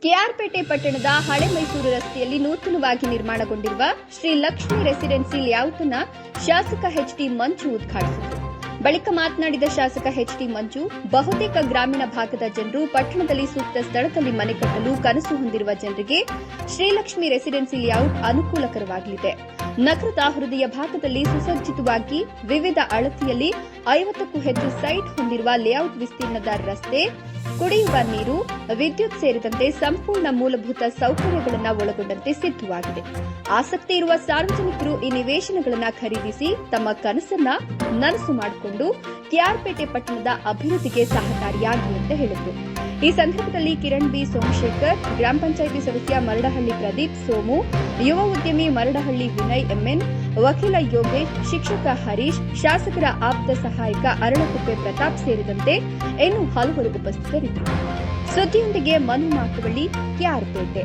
ಕೆಆರ್ಪೇಟೆ ಪಟ್ಟಣದ ಹಳೆ ಮೈಸೂರು ರಸ್ತೆಯಲ್ಲಿ ನೂತನವಾಗಿ ನಿರ್ಮಾಣಗೊಂಡಿರುವ ಶ್ರೀ ಲಕ್ಷ್ಮಿ ರೆಸಿಡೆನ್ಸಿ ಲೇಔಟ್ ಅನ್ನು ಶಾಸಕ ಎಚ್ಡಿ ಮಂಜು ಉದ್ಘಾಟಿಸಿದರು. ಬಳಿಕ ಮಾತನಾಡಿದ ಶಾಸಕ ಎಚ್ಡಿ ಮಂಜು, ಬಹುತೇಕ ಗ್ರಾಮೀಣ ಭಾಗದ ಜನರು ಪಟ್ಟಣದಲ್ಲಿ ಸೂಕ್ತ ಸ್ಥಳದಲ್ಲಿ ಮನೆ ಕಟ್ಟಲು ಕನಸು ಹೊಂದಿರುವ ಜನರಿಗೆ ಶ್ರೀಲಕ್ಷ್ಮಿ ರೆಸಿಡೆನ್ಸಿ ಲೇಔಟ್ ಅನುಕೂಲಕರವಾಗಲಿದೆ. ನಗರದ ಹೃದಯ ಭಾಗದಲ್ಲಿ ಸುಸಜ್ಜಿತವಾಗಿ ವಿವಿಧ ಅಳತೆಯಲ್ಲಿ 50ಕ್ಕೂ ಹೆಚ್ಚು ಸೈಟ್ ಹೊಂದಿರುವ ಲೇಔಟ್ ವಿಸ್ತೀರ್ಣದ ರಸ್ತೆ, ಕುಡಿಯುವ ನೀರು, ವಿದ್ಯುತ್ ಸೇರಿದಂತೆ ಸಂಪೂರ್ಣ ಮೂಲಭೂತ ಸೌಕರ್ಯಗಳನ್ನು ಒಳಗೊಂಡಂತೆ ಸಿದ್ಧವಾಗಿದೆ. ಆಸಕ್ತಿ ಇರುವ ಸಾರ್ವಜನಿಕರು ಈ ನಿವೇಶನಗಳನ್ನು ಖರೀದಿಸಿ ತಮ್ಮ ಕನಸನ್ನ ನನಸು ಮಾಡಿಕೊಂಡು ಕೆಆರ್ಪೇಟೆ ಪಟ್ಟಣದ ಅಭಿವೃದ್ಧಿಗೆ ಸಹಕಾರಿಯಾಗಲಿ ಅಂತ ಹೇಳಿದರು. ಈ ಸಂದರ್ಭದಲ್ಲಿ ಕಿರಣ್ ಬಿ ಸೋಮಶೇಖರ್, ಗ್ರಾಮ ಪಂಚಾಯಿತಿ ಸದಸ್ಯ ಮರಡಹಳ್ಳಿ ಪ್ರದೀಪ್ ಸೋಮು, ಯುವ ಉದ್ಯಮಿ ಮರಡಹಳ್ಳಿ ವಿನಯ್ ಎಂಎನ್, ವಕೀಲ ಯೋಗೇಶ್, ಶಿಕ್ಷಕ ಹರೀಶ್, ಶಾಸಕರ ಆಪ್ತ ಸಹಾಯಕ ಅರಳಕುಪ್ಪೆ ಪ್ರತಾಪ್ ಸೇರಿದಂತೆ ಇನ್ನೂ ಹಲವರು ಉಪಸ್ಥಿತರಿದ್ದರು. ಸುದ್ದಿಯೊಂದಿಗೆ ಮನು ಮಾಕವಳ್ಳಿ, ಕೆಆರ್ಪೇಟೆ.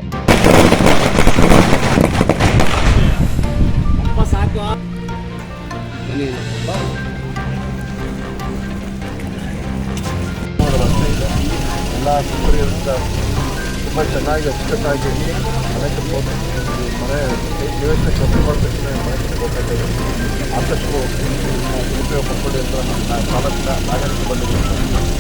ಎಲ್ಲ ಸೌಕರ್ಯದಿಂದ ತುಂಬ ಚೆನ್ನಾಗಿ ಅಚ್ಚುಕಟ್ಟಾಗಿ ಮನೆ ನಿವೇಶನ ಖರ್ಚು ಮಾಡಬೇಕಂದ್ರೆ ಮನೆ ಬೇಕಾಗಿದೆ. ಆದಷ್ಟು ಉಪಯೋಗ ಪಡ್ಕೊಳ್ಳಿ ಅಂತ ನನ್ನ ತಾಲೂಕಿನ ನಾಗರಿಕ ಬಂದಿದೆ.